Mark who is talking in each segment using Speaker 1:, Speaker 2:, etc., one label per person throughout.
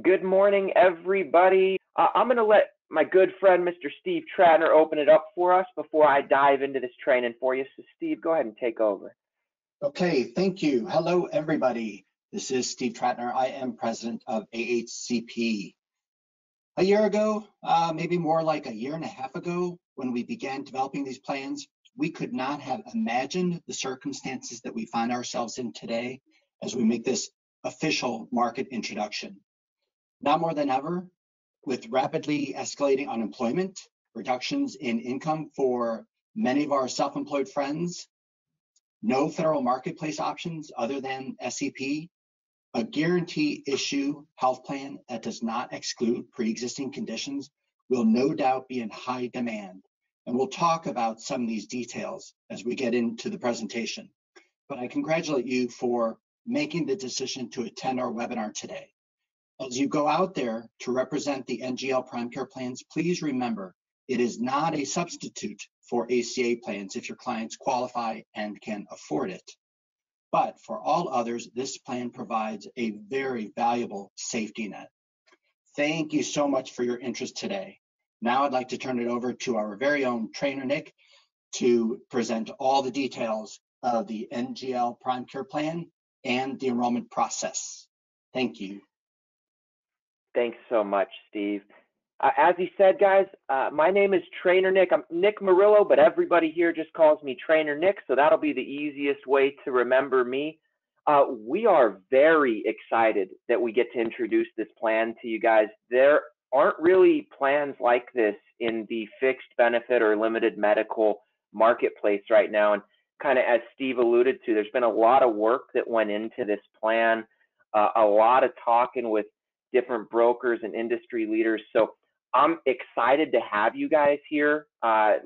Speaker 1: Good morning, everybody. I'm going to let my good friend, Mr. Steve Tratner, open it up for us before I dive into this training for you. So, Steve, go ahead and take over.
Speaker 2: Okay, thank you. Hello, everybody. This is Steve Tratner. I am president of AHCP. A year ago, maybe more like a year and a half ago, when we began developing these plans, we could not have imagined the circumstances that we find ourselves in today as we make this official market introduction. Now more than ever, with rapidly escalating unemployment, reductions in income for many of our self-employed friends, no federal marketplace options other than SEP, a guarantee issue health plan that does not exclude pre-existing conditions will no doubt be in high demand. And we'll talk about some of these details as we get into the presentation. But I congratulate you for making the decision to attend our webinar today. As you go out there to represent the NGL PrimeCare plans, please remember it is not a substitute for ACA plans if your clients qualify and can afford it. But for all others, this plan provides a very valuable safety net. Thank you so much for your interest today. Now I'd like to turn it over to our very own trainer, Nick, to present all the details of the NGL PrimeCare plan and the enrollment process. Thank you.
Speaker 1: Thanks so much, Steve. As he said, guys, my name is Trainer Nick. I'm Nick Murillo, but everybody here just calls me Trainer Nick, so that'll be the easiest way to remember me. We are very excited that we get to introduce this plan to you guys. There aren't really plans like this in the fixed benefit or limited medical marketplace right now. And kind of as Steve alluded to, there's been a lot of work that went into this plan, a lot of talking with different brokers and industry leaders. So I'm excited to have you guys here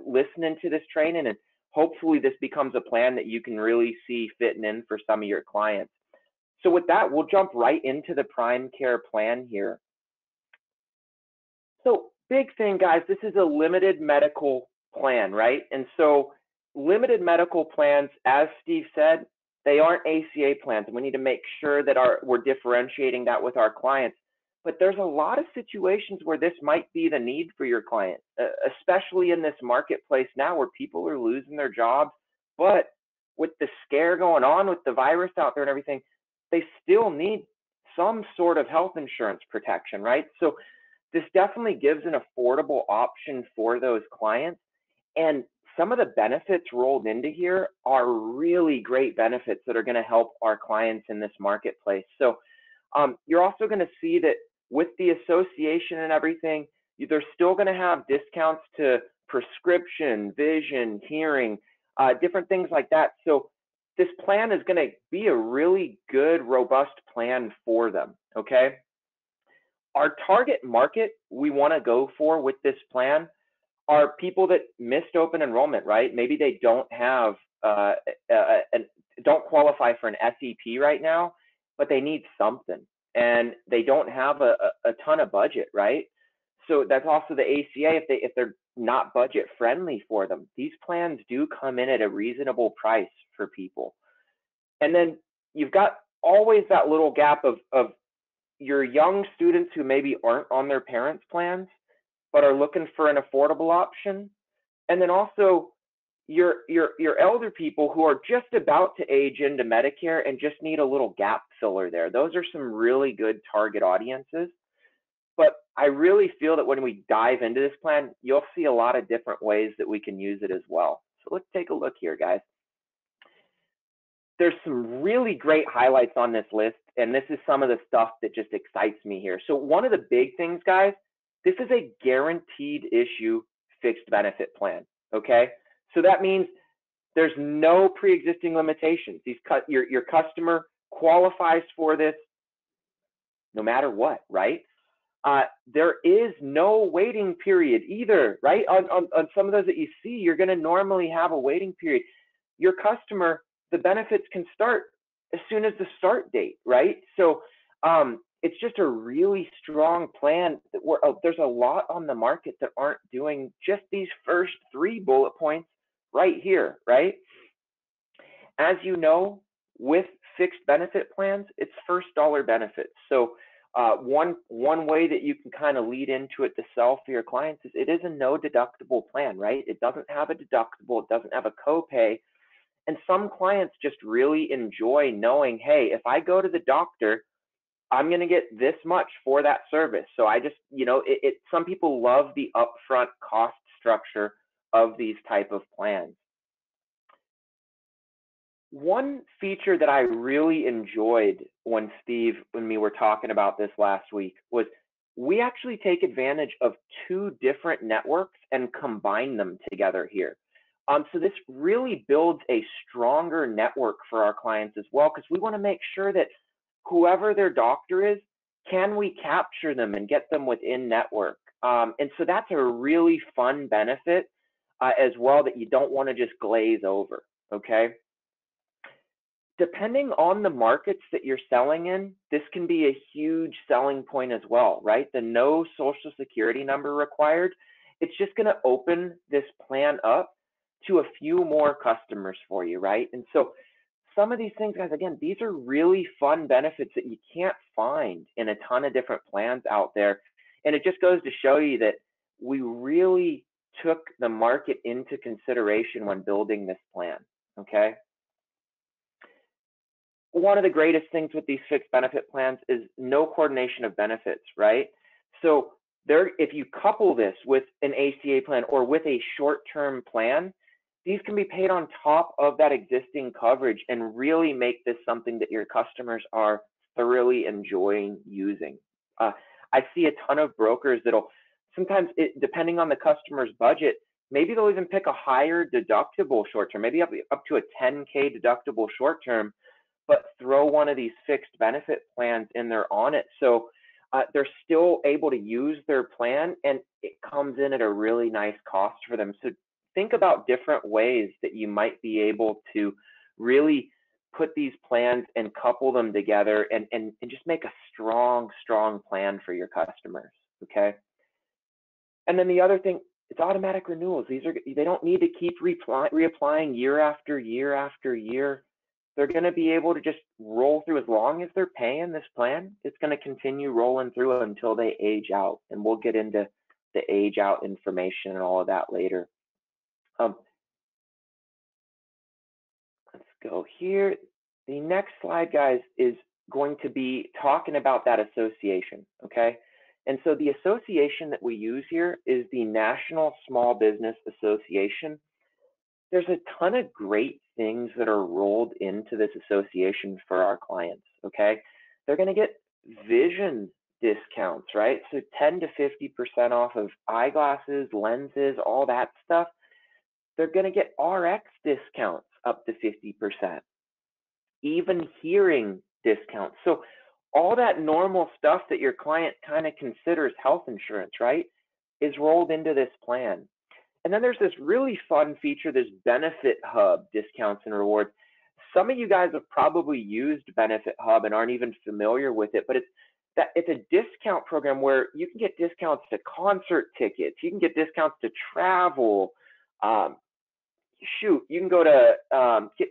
Speaker 1: listening to this training, and hopefully this becomes a plan that you can really see fitting in for some of your clients. So with that, we'll jump right into the PrimeCare plan here. So big thing, guys, this is a limited medical plan, right? And so limited medical plans, as Steve said, they aren't ACA plans, and we need to make sure that we're differentiating that with our clients. But there's a lot of situations where this might be the need for your client, especially in this marketplace now where people are losing their jobs. But with the scare going on with the virus out there and everything, they still need some sort of health insurance protection, right? So this definitely gives an affordable option for those clients. And some of the benefits rolled into here are really great benefits that are going to help our clients in this marketplace. So you're also going to see that with the association and everything, they're still going to have discounts to prescription, vision, hearing, different things like that. So this plan is going to be a really good, robust plan for them, okay? Our target market we want to go for with this plan are people that missed open enrollment, right? Maybe they don't have, don't qualify for an SEP right now, but they need something. And they don't have a ton of budget, right? So that's also the ACA, if they're not budget friendly for them. These plans do come in at a reasonable price for people. And then you've got always that little gap of your young students who maybe aren't on their parents' plans, but are looking for an affordable option. And then also your elder people who are just about to age into Medicare and just need a little gap filler there. Those are some really good target audiences. But I really feel that when we dive into this plan, you'll see a lot of different ways that we can use it as well. So let's take a look here, guys. There's some really great highlights on this list, and this is some of the stuff that just excites me here. So one of the big things, guys, this is a guaranteed issue fixed benefit plan, okay? So that means there's no pre-existing limitations. Your customer qualifies for this no matter what, right? There is no waiting period either, right? On some of those that you see, you're going to normally have a waiting period. Your customer, the benefits can start as soon as the start date, right? So it's just a really strong plan. There's a lot on the market that aren't doing just these first 3 bullet points right here, right? As you know, with fixed benefit plans, it's first dollar benefits. So One way that you can kind of lead into it to sell for your clients is it is a no deductible plan, right? It doesn't have a deductible, it doesn't have a copay. And some clients just really enjoy knowing, hey, if I go to the doctor, I'm going to get this much for that service. So I just, some people love the upfront cost structure of these type of plans. One feature that I really enjoyed when we were talking about this last week was we actually take advantage of 2 different networks and combine them together here. So this really builds a stronger network for our clients as well, because we want to make sure that whoever their doctor is, can we capture them and get them within network? And so that's a really fun benefit as well that you don't want to just glaze over, okay? Depending on the markets that you're selling in, this can be a huge selling point as well, right? The no social security number required, it's just going to open this plan up to a few more customers for you, right? And so some of these things, guys, again, these are really fun benefits that you can't find in a ton of different plans out there. And it just goes to show you that we really took the market into consideration when building this plan, okay? One of the greatest things with these fixed benefit plans is no coordination of benefits, right? So if you couple this with an ACA plan or with a short-term plan, these can be paid on top of that existing coverage and really make this something that your customers are thoroughly enjoying using. I see a ton of brokers that'll sometimes, depending on the customer's budget, maybe they'll even pick a higher deductible short-term, maybe up to a 10K deductible short-term, but throw one of these fixed benefit plans in there on it. So they're still able to use their plan and it comes in at a really nice cost for them. So think about different ways that you might be able to really put these plans and couple them together and just make a strong plan for your customers, okay? And then the other thing, it's automatic renewals. They don't need to keep reapplying year after year after year. They're going to be able to just roll through as long as they're paying this plan. It's going to continue rolling through until they age out, and we'll get into the age out information and all of that later. Let's go here. The next slide, guys, is going to be talking about that association, okay? And so the association that we use here is the National Small Business Association. There's a ton of great things that are rolled into this association for our clients, okay? They're going to get vision discounts, right? So 10 to 50% off of eyeglasses, lenses, all that stuff. They're going to get RX discounts up to 50%, even hearing discounts. So all that normal stuff that your client kind of considers health insurance, right, is rolled into this plan. And then there's this really fun feature, this Benefit Hub discounts and rewards. Some of you guys have probably used Benefit Hub and aren't even familiar with it, but it's a discount program where you can get discounts to concert tickets, you can get discounts to travel. You can go to get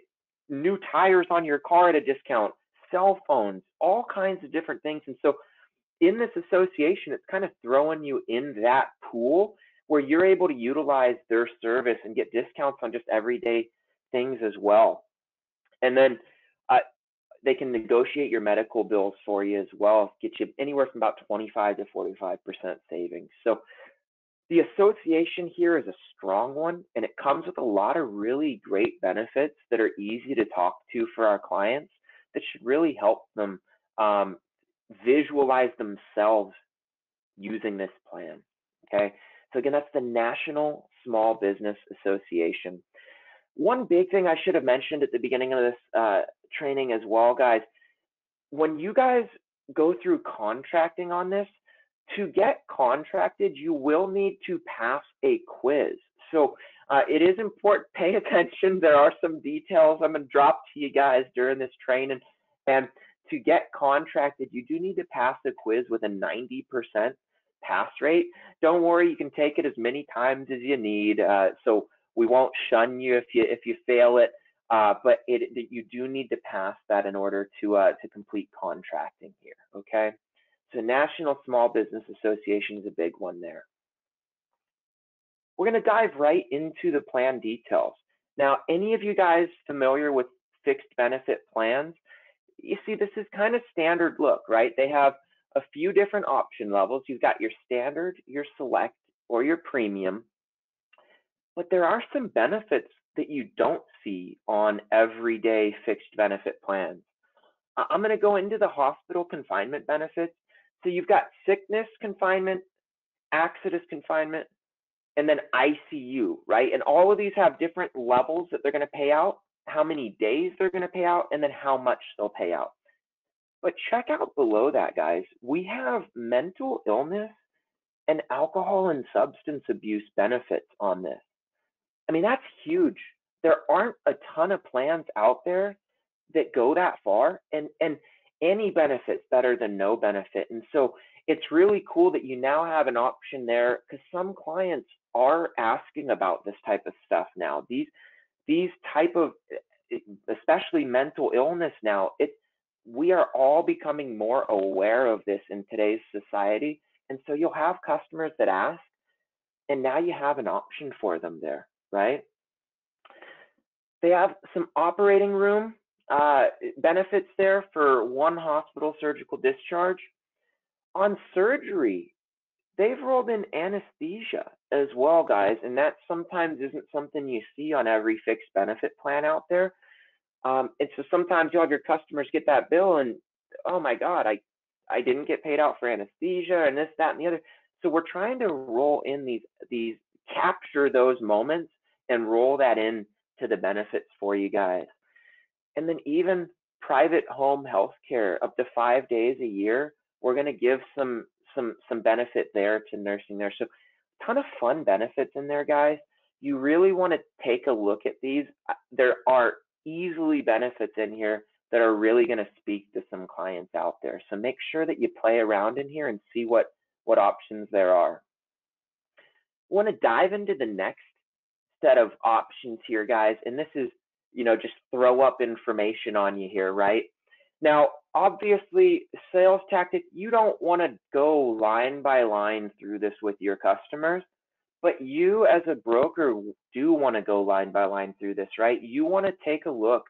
Speaker 1: new tires on your car at a discount, cell phones, all kinds of different things. And so in this association, it's kind of throwing you in that pool where you're able to utilize their service and get discounts on just everyday things as well. And then they can negotiate your medical bills for you as well, get you anywhere from about 25 to 45% savings. So the association here is a strong one, and it comes with a lot of really great benefits that are easy to talk to for our clients that should really help them visualize themselves using this plan, okay? So again, that's the National Small Business Association. One big thing I should have mentioned at the beginning of this training as well, guys, when you guys go through contracting on this, to get contracted, you will need to pass a quiz. So it is important, pay attention. There are some details I'm going to drop to you guys during this training. And to get contracted, you do need to pass the quiz with a 90% pass rate. Don't worry, you can take it as many times as you need. So we won't shun you if you fail it. But you do need to pass that in order to complete contracting here. Okay. So National Small Business Association is a big one there. We're going to dive right into the plan details. Now, any of you guys familiar with fixed benefit plans? You see, this is kind of standard look, right? They have a few different option levels. You've got your standard, your select, or your premium. But there are some benefits that you don't see on everyday fixed benefit plans. I'm going to go into the hospital confinement benefits. So you've got sickness confinement, accident confinement, and then ICU, right? And all of these have different levels that they're going to pay out, how many days they're going to pay out, and then how much they'll pay out. But check out below that, guys. We have mental illness and alcohol and substance abuse benefits on this. I mean, that's huge. There aren't a ton of plans out there that go that far, and any benefit's better than no benefit. And so it's really cool that you now have an option there, because some clients are asking about this type of stuff now. These type of, especially mental illness now, we are all becoming more aware of this in today's society. And so you'll have customers that ask, and now you have an option for them there, right? They have some operating room benefits there for one hospital surgical discharge. On surgery, they've rolled in anesthesia as well, guys, and that sometimes isn't something you see on every fixed benefit plan out there. And so sometimes you'll have your customers get that bill and, oh my God, I didn't get paid out for anesthesia and this, that, and the other. So we're trying to roll in these capture those moments and roll that in to the benefits for you guys. And then even private home health care up to 5 days a year, we're going to give some benefit there to nursing there. So a ton of fun benefits in there, guys. You really want to take a look at these. There are easily benefits in here that are really going to speak to some clients out there. So make sure that you play around in here and see what options there are. I want to dive into the next set of options here, guys. And this is, just throw up information on you here, right? Now, obviously, sales tactic, you don't want to go line by line through this with your customers, but you as a broker do want to go line by line through this, right? You want to take a look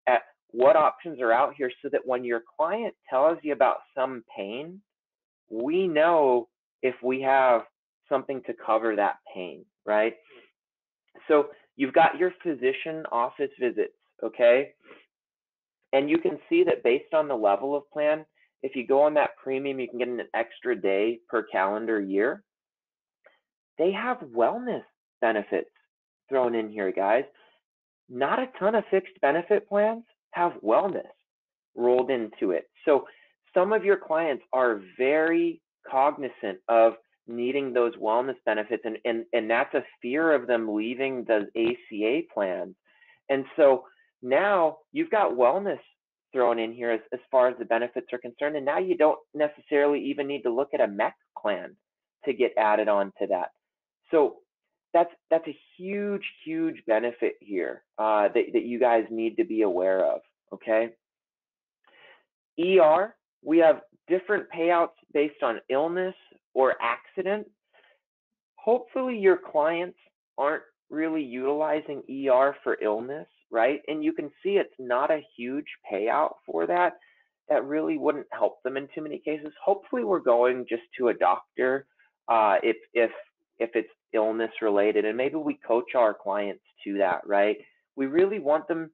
Speaker 1: at what options are out here so that when your client tells you about some pain, we know if we have something to cover that pain, right? So you've got your physician office visits, okay? And you can see that based on the level of plan, if you go on that premium, you can get an extra day per calendar year. They have wellness benefits thrown in here, guys. Not a ton of fixed benefit plans have wellness rolled into it. So some of your clients are very cognizant of needing those wellness benefits, and that's a fear of them leaving the ACA plans. And so now you've got wellness thrown in here as far as the benefits are concerned, and now you don't necessarily even need to look at a MEC plan to get added on to that. So that's a huge, huge benefit here that you guys need to be aware of, okay? ER, we have different payouts based on illness or accident. Hopefully your clients aren't really utilizing ER for illness, right? And you can see it's not a huge payout for that. That really wouldn't help them in too many cases. Hopefully we're going just to a doctor if it's illness related, and maybe we coach our clients to that, right? We really want them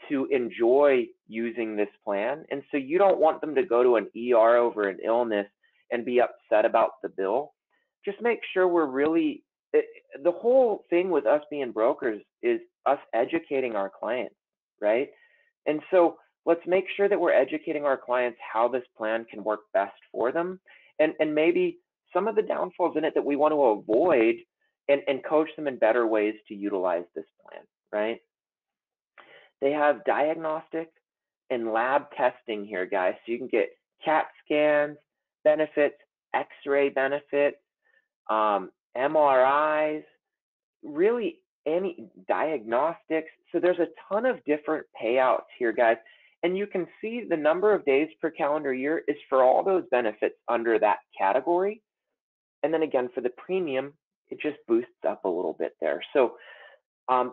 Speaker 1: to enjoy using this plan, and so you don't want them to go to an ER over an illness and be upset about the bill. Just make sure we're really, the whole thing with us being brokers is us educating our clients, right? And so let's make sure that we're educating our clients how this plan can work best for them, and maybe some of the downfalls in it that we want to avoid, and coach them in better ways to utilize this plan, right? They have diagnostic and lab testing here, guys. So you can get CAT scans, benefits, X-ray benefits, MRIs, really any diagnostics. So there's a ton of different payouts here, guys. And you can see the number of days per calendar year is for all those benefits under that category. And then again, for the premium, it just boosts up a little bit there. So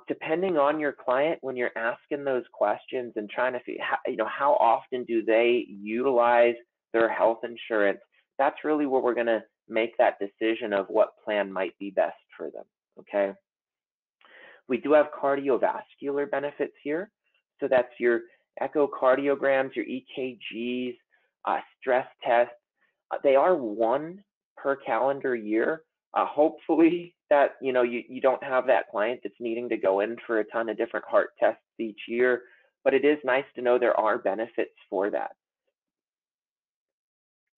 Speaker 1: depending on your client, when you're asking those questions and trying to figure how often do they utilize their health insurance, that's really where we're going to make that decision of what plan might be best for them. Okay. We do have cardiovascular benefits here. So that's your echocardiograms, your EKGs, stress tests. They are one per calendar year. Hopefully that you don't have that client that's needing to go in for a ton of different heart tests each year, but it is nice to know there are benefits for that.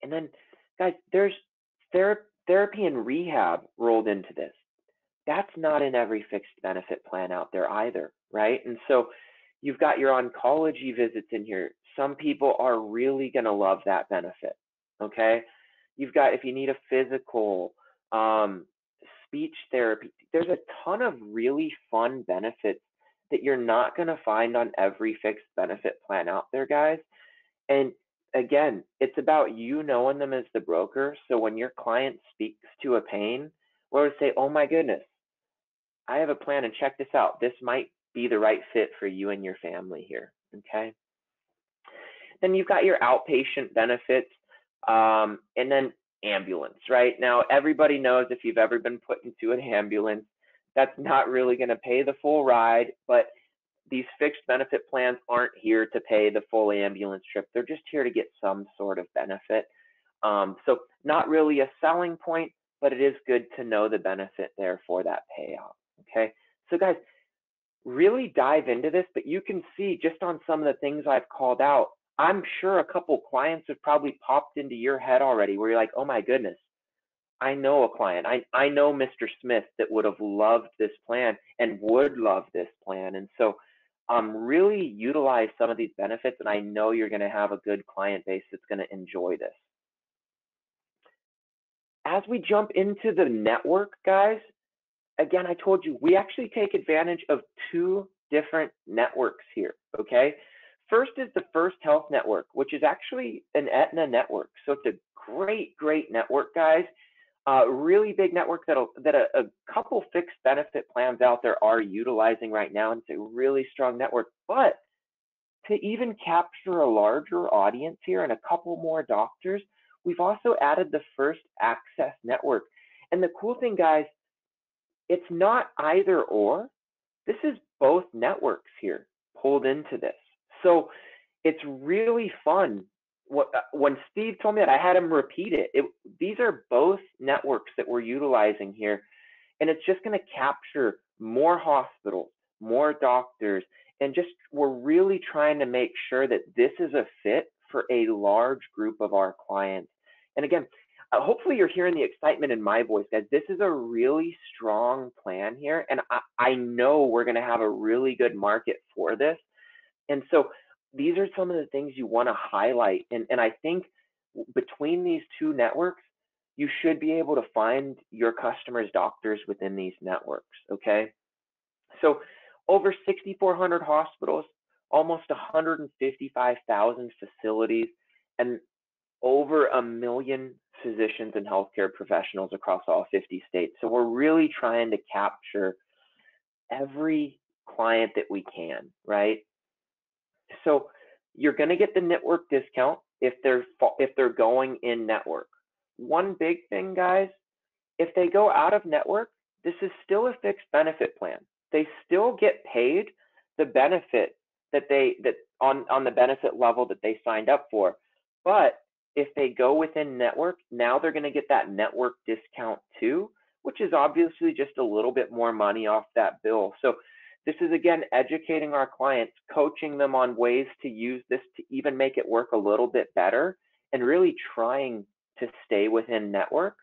Speaker 1: And then, guys, there's therapy and rehab rolled into this. That's not in every fixed benefit plan out there either, right? And so you've got your oncology visits in here. Some people are really going to love that benefit, okay? You've got, if you need a physical, speech therapy, there's a ton of really fun benefits that you're not going to find on every fixed benefit plan out there, guys. And again, it's about you knowing them as the broker. So when your client speaks to a pain, we'll say, oh my goodness, I have a plan and check this out. This might be the right fit for you and your family here, okay? Then you've got your outpatient benefits, and then ambulance, right? Now, everybody knows if you've ever been put into an ambulance, that's not really going to pay the full ride, but these fixed benefit plans aren't here to pay the full ambulance trip. They're just here to get some sort of benefit. So not really a selling point, but it is good to know the benefit there for that payout. Okay, so guys, really dive into this, but you can see just on some of the things I've called out, I'm sure a couple clients have probably popped into your head already where you're like, oh my goodness, I know a client, I know Mr. Smith that would have loved this plan and would love this plan. And so really utilize some of these benefits, and I know you're going to have a good client base that's going to enjoy this. As we jump into the network, guys, again, I told you, we actually take advantage of two different networks here, okay? First is the First Health Network, which is actually an Aetna network. So it's a great, great network, guys. Really big network that a couple fixed benefit plans out there are utilizing right now, and it's a really strong network. But to even capture a larger audience here and a couple more doctors, we've also added the First Access Network. And the cool thing, guys, it's not either or. This is both networks here pulled into this. So it's really fun. When Steve told me that, I had him repeat it. These are both networks that we're utilizing here. And it's just going to capture more hospitals, more doctors, and just we're really trying to make sure that this is a fit for a large group of our clients. And again, hopefully you're hearing the excitement in my voice, guys. This is a really strong plan here, and I know we're going to have a really good market for this. And so these are some of the things you want to highlight. And I think between these two networks, you should be able to find your customers' doctors within these networks, okay? So over 6,400 hospitals, almost 155,000 facilities, and over 1 million physicians and healthcare professionals across all 50 states. So we're really trying to capture every client that we can, right? So you're going to get the network discount if they're going in network. One big thing, guys, if they go out of network, this is still a fixed benefit plan. They still get paid the benefit that on the benefit level that they signed up for. But if they go within network, now they're going to get that network discount too, which is obviously just a little bit more money off that bill. So this is, again, educating our clients, coaching them on ways to use this to even make it work a little bit better, and really trying to stay within network.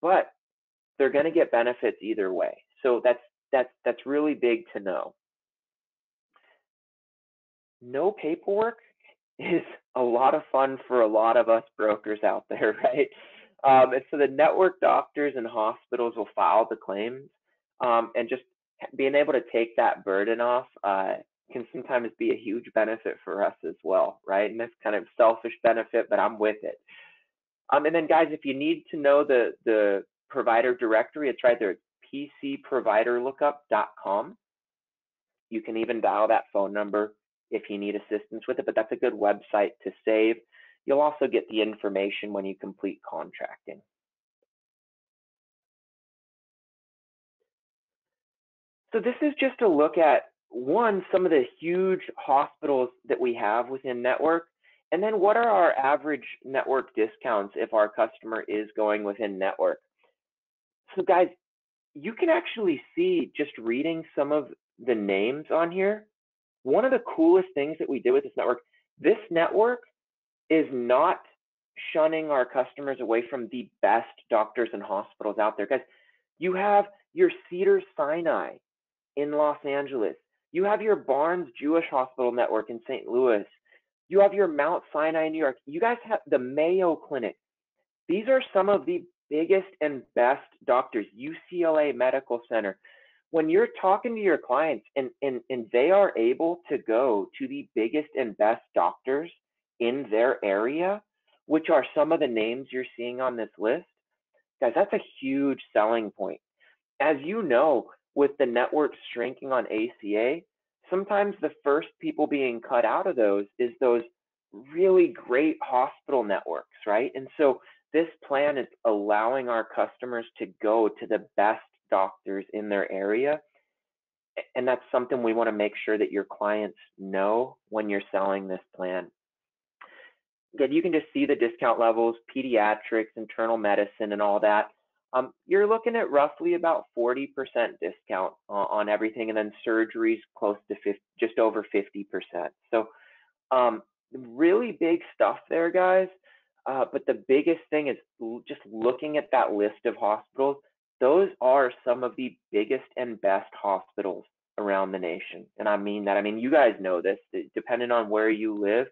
Speaker 1: But they're going to get benefits either way. So that's really big to know. No paperwork is a lot of fun for a lot of us brokers out there, right? And so the network doctors and hospitals will file the claims, and just being able to take that burden off can sometimes be a huge benefit for us as well, right? And that's kind of selfish benefit, but I'm with it. And then guys, if you need to know the provider directory, it's right there. It's pcproviderlookup.com. You can even dial that phone number if you need assistance with it, but that's a good website to save. You'll also get the information when you complete contracting. So this is just a look at, one, some of the huge hospitals that we have within network, and then what are our average network discounts if our customer is going within network. So guys, you can actually see, just reading some of the names on here, one of the coolest things that we did with this network is not shunning our customers away from the best doctors and hospitals out there. Guys, you have your Cedars-Sinai in Los Angeles. You have your Barnes Jewish Hospital Network in St. Louis. You have your Mount Sinai in New York. You guys have the Mayo Clinic. These are some of the biggest and best doctors. UCLA Medical Center. When you're talking to your clients and they are able to go to the biggest and best doctors in their area, which are some of the names you're seeing on this list, guys, that's a huge selling point. As you know, with the network shrinking on ACA, sometimes the first people being cut out of those is those really great hospital networks, right? And so this plan is allowing our customers to go to the best doctors in their area. And that's something we want to make sure that your clients know when you're selling this plan. Again, you can just see the discount levels, pediatrics, internal medicine, and all that. You're looking at roughly about 40% discount on everything, and then surgeries close to just over 50%. So really big stuff there, guys. But the biggest thing is just looking at that list of hospitals. Those are some of the biggest and best hospitals around the nation. And I mean that. I mean, you guys know this, depending on where you live,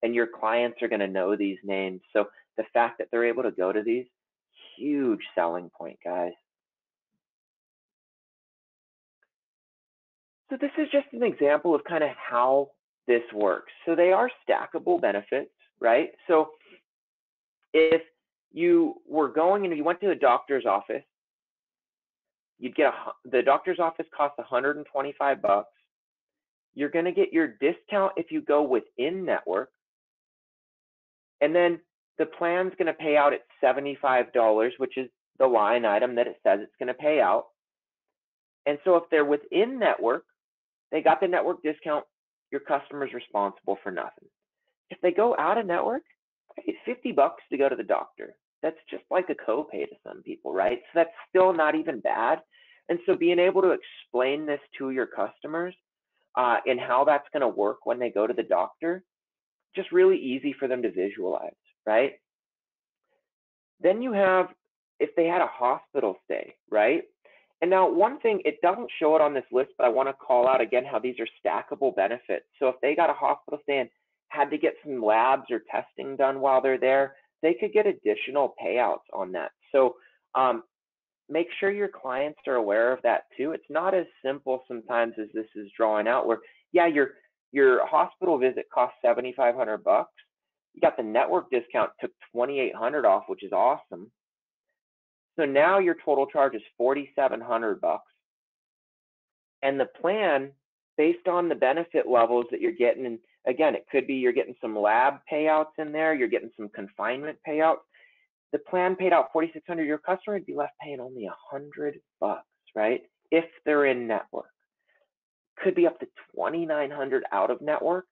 Speaker 1: and your clients are going to know these names. So the fact that they're able to go to these, huge selling point, guys. So this is just an example of kind of how this works. So they are stackable benefits, right? So if you were going and you went to a doctor's office, you'd get the doctor's office costs $125. You're going to get your discount if you go within network, and then the plan's going to pay out at $75, which is the line item that it says it's going to pay out. And so if they're within network, they got the network discount, your customer's responsible for nothing. If they go out of network, it's $50 to go to the doctor. That's just like a copay to some people, right? So that's still not even bad. And so being able to explain this to your customers and how that's going to work when they go to the doctor, just really easy for them to visualize, right? Then you have, if they had a hospital stay, right? And now one thing, it doesn't show it on this list, but I want to call out again how these are stackable benefits. So if they got a hospital stay and had to get some labs or testing done while they're there, they could get additional payouts on that. So make sure your clients are aware of that too. It's not as simple sometimes as this is drawing out, where, yeah, your hospital visit costs $7,500. You got the network discount, took $2,800 off, which is awesome. So now your total charge is $4,700. And the plan, based on the benefit levels that you're getting, and again, it could be you're getting some lab payouts in there, you're getting some confinement payouts. The plan paid out $4,600. Your customer would be left paying only $100, right? If they're in network. Could be up to $2,900 out of network.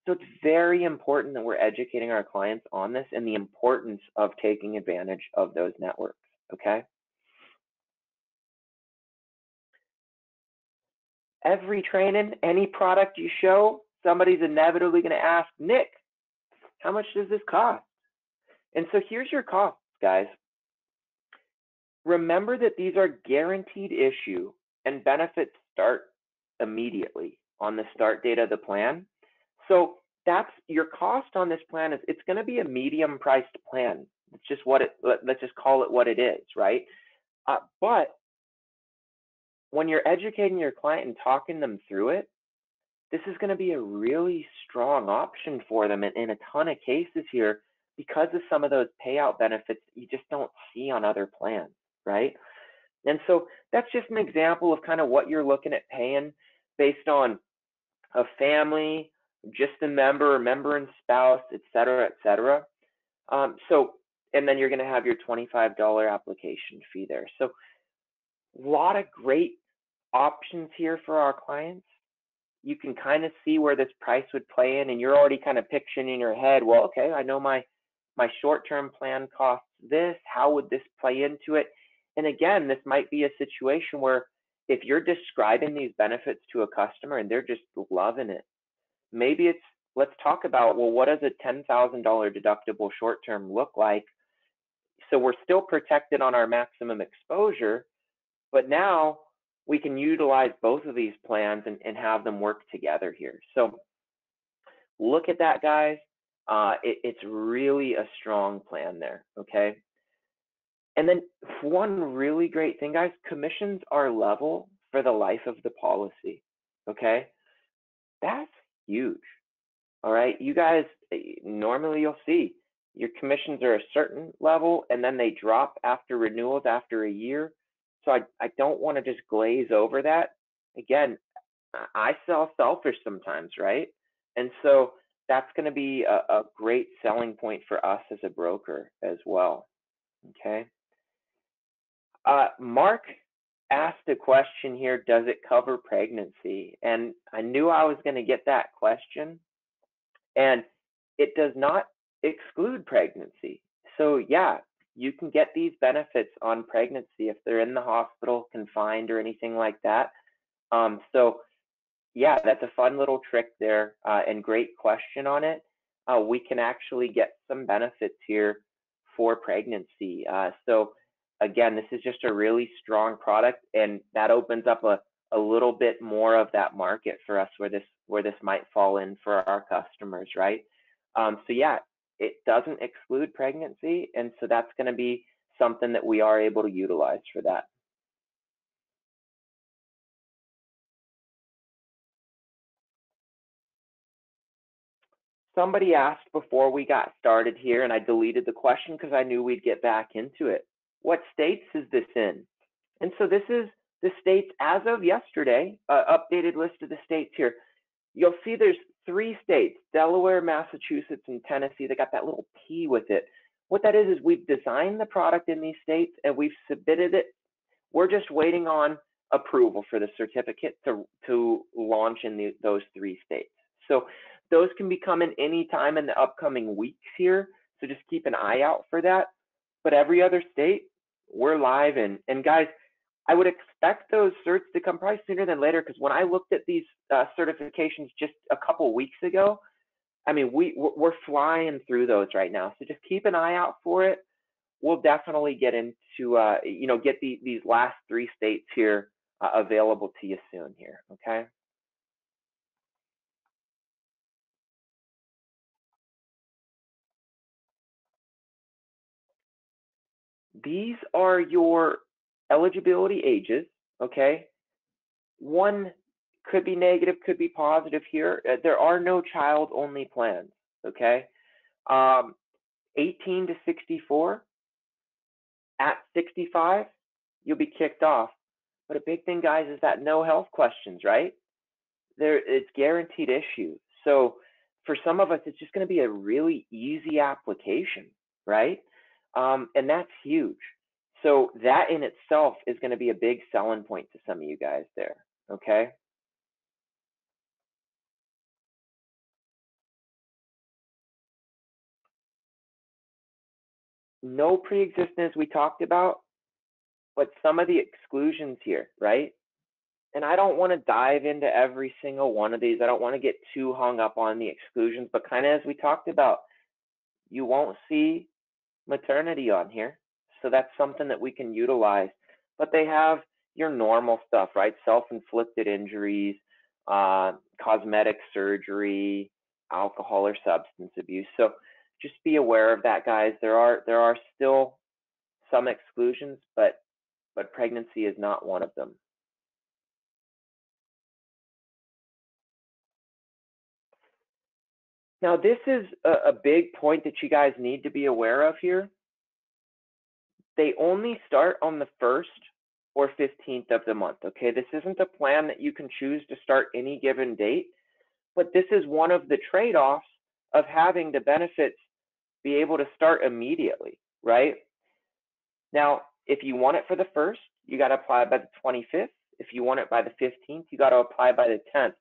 Speaker 1: So it's very important that we're educating our clients on this and the importance of taking advantage of those networks, okay? Every training, any product you show, somebody's inevitably going to ask, Nick, how much does this cost? And so here's your costs, guys. Remember that these are guaranteed issue and benefits start immediately on the start date of the plan. So that's your cost on this plan. Is it's going to be a medium priced plan. It's just what it, let's just call it what it is, right? But when you're educating your client and talking them through it, this is going to be a really strong option for them in a ton of cases here because of some of those payout benefits that you just don't see on other plans, right? And so that's just an example of kind of what you're looking at paying based on a family, just a member, and spouse, et cetera, et cetera. And then you're going to have your $25 application fee there. So a lot of great options here for our clients. You can kind of see where this price would play in, and you're already kind of picturing in your head, well, okay, I know my short-term plan costs this. How would this play into it? And again, this might be a situation where if you're describing these benefits to a customer and they're just loving it, maybe it's, let's talk about, well, what does a $10,000 deductible short-term look like? So we're still protected on our maximum exposure, but now we can utilize both of these plans and have them work together here. So look at that, guys. It's really a strong plan there, okay? And then one really great thing, guys, commissions are level for the life of the policy, okay? That's huge, all right? You guys, normally you'll see your commissions are a certain level and then they drop after renewals after a year. So I don't want to just glaze over that. Again, I sell selfish sometimes, right? And so that's going to be a great selling point for us as a broker as well, okay? Mark asked a question here, does it cover pregnancy? And I knew I was going to get that question. And it does not exclude pregnancy. So yeah, you can get these benefits on pregnancy if they're in the hospital, confined, or anything like that. So yeah, that's a fun little trick there, and great question on it. We can actually get some benefits here for pregnancy. So again, this is just a really strong product, and that opens up a little bit more of that market for us where this might fall in for our customers, right? So yeah, it doesn't exclude pregnancy, and so that's going to be something that we are able to utilize for that. Somebody asked before we got started here, and I deleted the question because I knew we'd get back into it. What states is this in? And so this is the states as of yesterday, updated list of the states here. You'll see there's 3 states, Delaware, Massachusetts, and Tennessee, that got that little P with it. What that is we've designed the product in these states and we've submitted it. We're just waiting on approval for the certificate to launch in those 3 states. So those can be coming anytime in the upcoming weeks here. So just keep an eye out for that. But every other state, we're live in. And guys, I would expect those certs to come probably sooner than later, because when I looked at these certifications just a couple weeks ago, I mean, we're flying through those right now. So just keep an eye out for it. We'll definitely get into, get these last 3 states here available to you soon here, okay? These are your eligibility ages, okay? One could be negative, could be positive here. There are no child-only plans, okay? 18 to 64. At 65, you'll be kicked off. But a big thing, guys, is that no health questions, right? It's guaranteed issue. So for some of us, it's just going to be a really easy application, right? And that's huge. So that in itself is going to be a big selling point to some of you guys there, okay? No pre-existence we talked about, but some of the exclusions here, right? And I don't want to dive into every single one of these. I don't want to get too hung up on the exclusions, but kind of as we talked about, you won't see maternity on here. So that's something that we can utilize. But they have your normal stuff, right? Self-inflicted injuries, cosmetic surgery, alcohol or substance abuse. So just be aware of that, guys. There are still some exclusions, but pregnancy is not one of them. Now, this is a big point that you guys need to be aware of here. They only start on the 1st or 15th of the month, okay? This isn't a plan that you can choose to start any given date, but this is one of the trade-offs of having the benefits be able to start immediately, right? Now, if you want it for the 1st, you got to apply by the 25th. If you want it by the 15th, you got to apply by the 10th.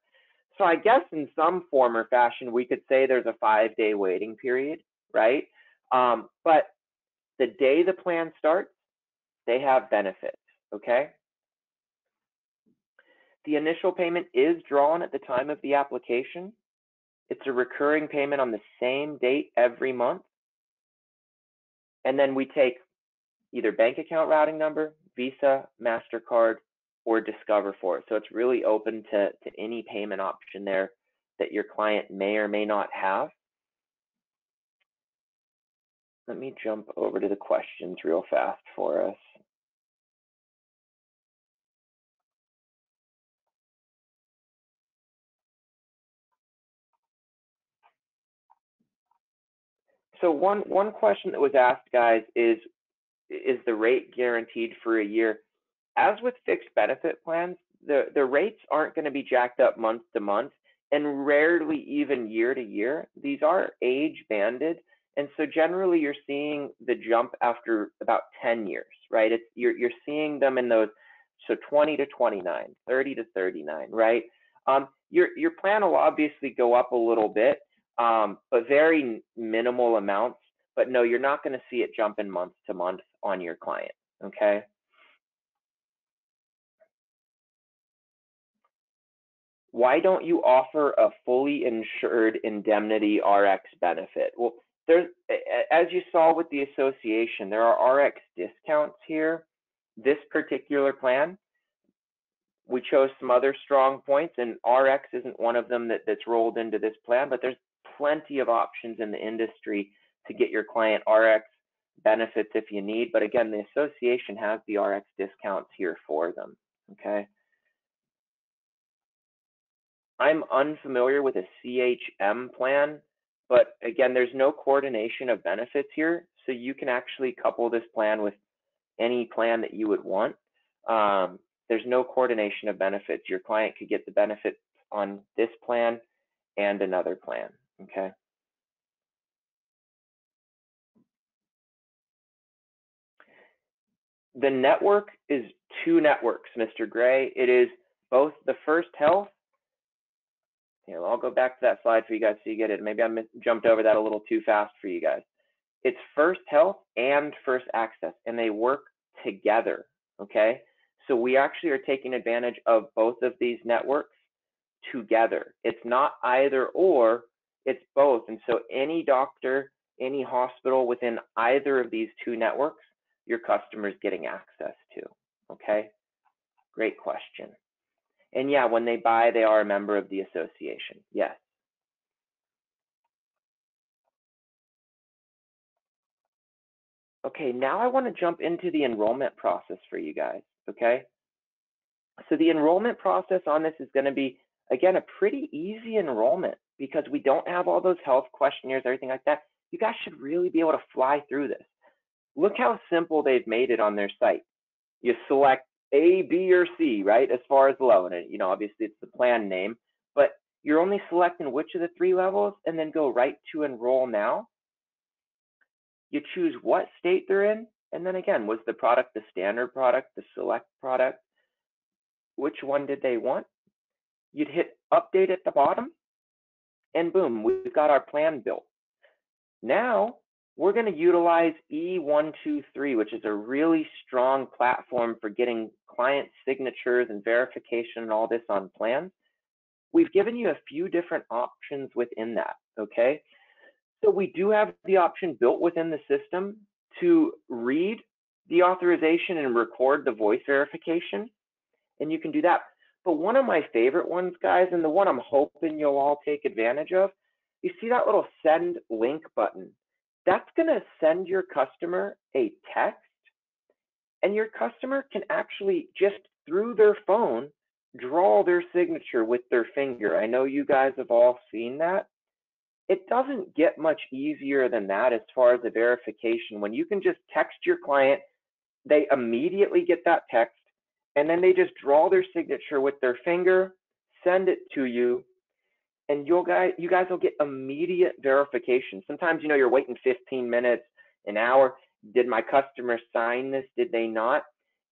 Speaker 1: So I guess in some form or fashion, we could say there's a 5-day waiting period, right? But the day the plan starts, they have benefits, okay? The initial payment is drawn at the time of the application. It's a recurring payment on the same date every month. And then we take either bank account routing number, Visa, MasterCard, or Discover for it. So it's really open to any payment option there that your client may or may not have. Let me jump over to the questions real fast for us. So one question that was asked, guys, is the rate guaranteed for a year? As with fixed benefit plans, the rates aren't going to be jacked up month to month, and rarely even year to year. These are age banded, and so generally you're seeing the jump after about 10 years, right? You're seeing them in those, so 20 to 29, 30 to 39, right? Your plan will obviously go up a little bit, but very minimal amounts. But no, you're not going to see it jump in month to month on your client, okay? Why don't you offer a fully insured indemnity RX benefit? Well, there's, as you saw with the association, there are RX discounts here. This particular plan, we chose some other strong points, and RX isn't one of them that's rolled into this plan, but there's plenty of options in the industry to get your client RX benefits if you need. But again, the association has the RX discounts here for them, okay? I'm unfamiliar with a CHM plan, but again, there's no coordination of benefits here, so you can actually couple this plan with any plan that you would want. There's no coordination of benefits. Your client could get the benefits on this plan and another plan, okay? The network is 2 networks, Mr. Gray. It is both the First Health. Here, I'll go back to that slide for you guys so you get it. Maybe I jumped over that a little too fast for you guys. It's First Health and First Access, and they work together, okay? So we actually are taking advantage of both of these networks together. It's not either or, it's both. And so any doctor, any hospital within either of these 2 networks, your customer's getting access to, okay? Great question. And yeah, when they buy, they are a member of the association, yes. Okay, now I want to jump into the enrollment process for you guys, okay? So the enrollment process on this is going to be, again, a pretty easy enrollment because we don't have all those health questionnaires, everything like that. You guys should really be able to fly through this. Look how simple they've made it on their site. You select A, B, or C, right, as far as the level. And, you know, obviously it's the plan name, but you're only selecting which of the 3 levels and then go right to enroll now. You choose what state they're in, and then again, was the product the standard product, the select product? Which one did they want? You'd hit update at the bottom, and boom, we've got our plan built. Now, we're going to utilize E123, which is a really strong platform for getting client signatures and verification and all this on plans. We've given you a few different options within that, okay? So we do have the option built within the system to read the authorization and record the voice verification, and you can do that. But one of my favorite ones, guys, and the one I'm hoping you'll all take advantage of, you see that little send link button? That's going to send your customer a text, and your customer can actually just through their phone draw their signature with their finger. I know you guys have all seen that. it doesn't get much easier than that as far as the verification. When you can just text your client, they immediately get that text, and then they just draw their signature with their finger, send it to you, and you guys will get immediate verification. Sometimes, you're waiting 15 minutes, an hour. Did my customer sign this? Did they not?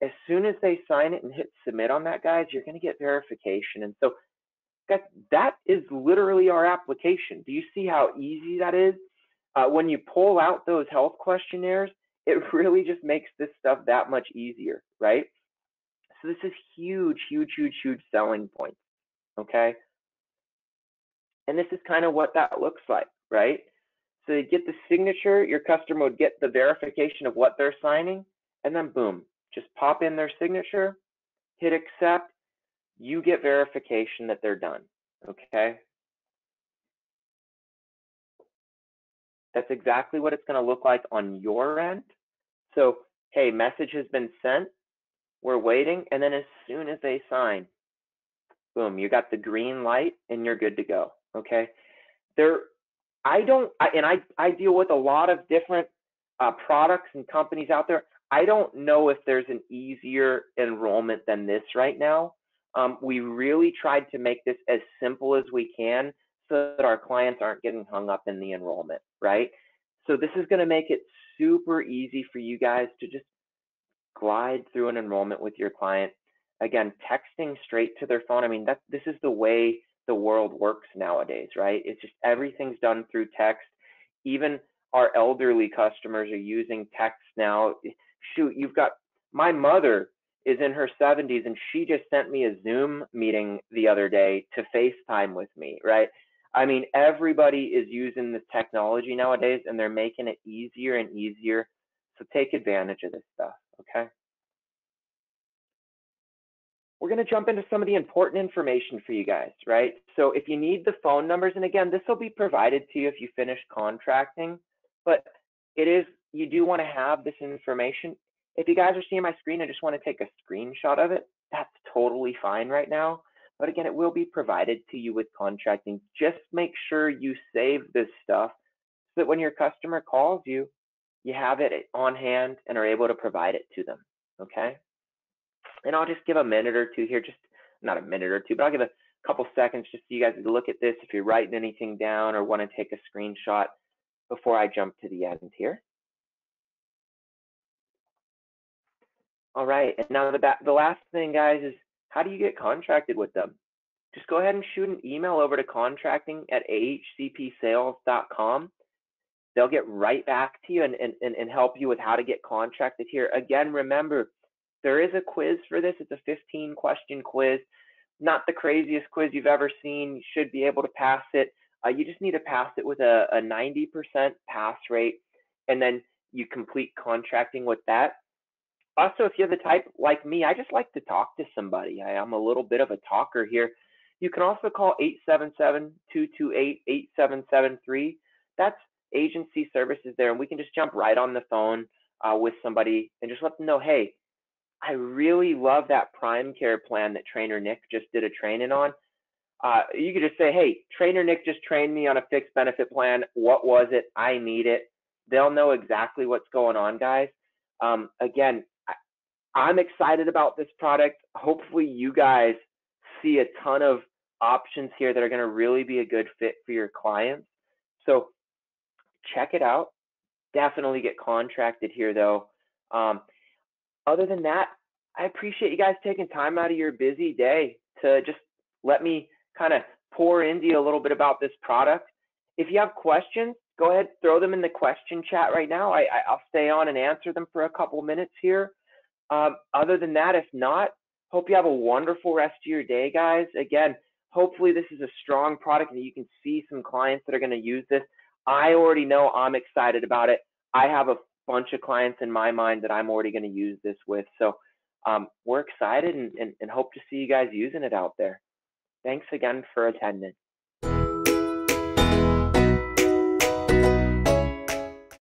Speaker 1: As soon as they sign it and hit submit on that, guys, you're going to get verification. And so that is literally our application. Do you see how easy that is? When you pull out those health questionnaires, it really just makes this stuff that much easier, right? So this is huge, huge, huge, huge selling point, okay? And this is kind of what that looks like, right? So you get the signature, your customer would get the verification of what they're signing, and then boom, just pop in their signature, hit accept, you get verification that they're done, okay? That's exactly what it's going to look like on your end. So, hey, message has been sent, we're waiting, and then as soon as they sign, boom, you got the green light and you're good to go, okay? I deal with a lot of different products and companies out there. I don't know if there's an easier enrollment than this right now. We really tried to make this as simple as we can so that our clients aren't getting hung up in the enrollment, right? So this is going to make it super easy for you guys to just glide through an enrollment with your client. Again, texting straight to their phone. I mean, this is the way the world works nowadays, right? It's just everything's done through text. Even our elderly customers are using text now. Shoot, my mother is in her 70s and she just sent me a Zoom meeting the other day to FaceTime with me, right? I mean, everybody is using this technology nowadays and they're making it easier and easier. So take advantage of this stuff, okay? We're going to jump into some of the important information for you guys, right? So if you need the phone numbers, and again, this will be provided to you if you finish contracting, but you do want to have this information. If you guys are seeing my screen and just want to take a screenshot of it, that's totally fine right now. But again, it will be provided to you with contracting. Just make sure you save this stuff so that when your customer calls you, you have it on hand and are able to provide it to them, okay? And I'll just give a minute or two here, just not a minute or two, but I'll give a couple seconds just so you guys can look at this if you're writing anything down or want to take a screenshot before I jump to the end here. All right, and now the last thing, guys, is how do you get contracted with them? Just go ahead and shoot an email over to contracting@ahcpsales.com. They'll get right back to you and help you with how to get contracted here. Again, remember, there is a quiz for this. It's a 15-question quiz. Not the craziest quiz you've ever seen. You should be able to pass it. You just need to pass it with a 90% pass rate, and then you complete contracting with that. Also, if you're the type like me, I just like to talk to somebody. I'm a little bit of a talker here. You can also call 877-228-8773. That's agency services there, and we can just jump right on the phone with somebody and just let them know, hey, I really love that PrimeCare plan that Trainer Nick just did a training on. You could just say, hey, Trainer Nick just trained me on a fixed benefit plan. What was it? I need it. They'll know exactly what's going on, guys. Again, I'm excited about this product. Hopefully you guys see a ton of options here that are going to really be a good fit for your clients. So check it out. Definitely get contracted here, though. Other than that, I appreciate you guys taking time out of your busy day to just let me kind of pour into you a little bit about this product. If you have questions, go ahead, throw them in the question chat right now. I'll stay on and answer them for a couple minutes here. Other than that, if not, hope you have a wonderful rest of your day, guys. Again, hopefully this is a strong product and you can see some clients that are going to use this. I already know I'm excited about it. I have a bunch of clients in my mind that I'm already going to use this with. So we're excited and hope to see you guys using it out there. Thanks again for attending.